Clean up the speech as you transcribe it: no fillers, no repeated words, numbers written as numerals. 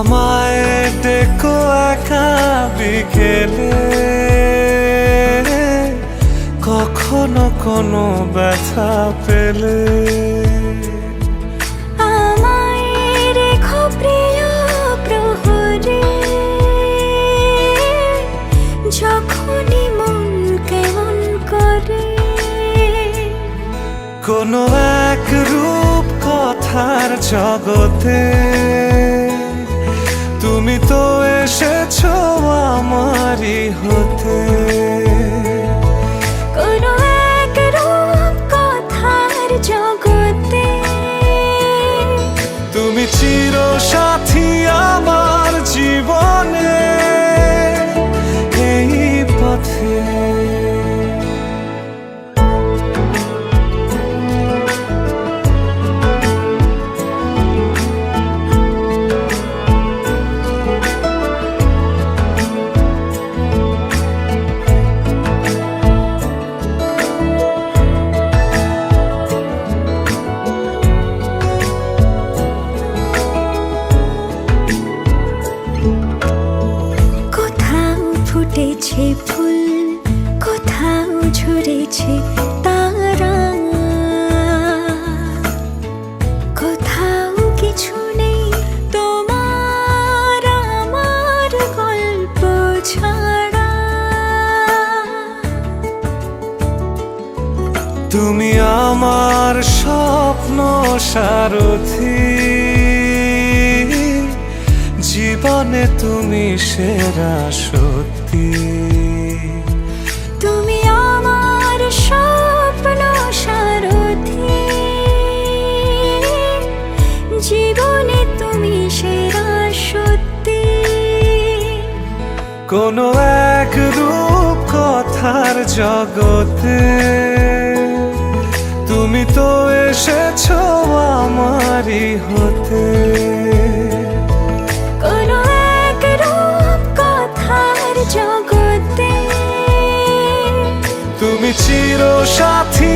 আমায় ডেকো একা বিকেলে, কখনো কোনো ব্যথা পেলে। আমায় রেখো প্রিয় প্রহরে, যখনই মন কেমন করে। কোনো এক রূপ কথার জগতে তুমি তো এসেছো আমারই হতে। কোনো এক রূপ কথার জগতে তুমি চিরসাথী আমার জীবনে, এই পথে। ফুটেছে ফুল, কোথাও ঝরেছে তারা, কোথাও কিছু নেই তোমার আমার গল্প ছাড়া। তুমি আমার স্বপ্ন সারথি, জীবনে তুমি সেরা সত্যি। তুমি আমার স্বপ্ন সারথি, জীবনে তুমি সেরা সত্যি। কোনো এক রূপ কথার জগতে তুমি তো এসেছো আমারই হতে। কোনো এক রূপ কথার জগতে তুমি চিরসাথী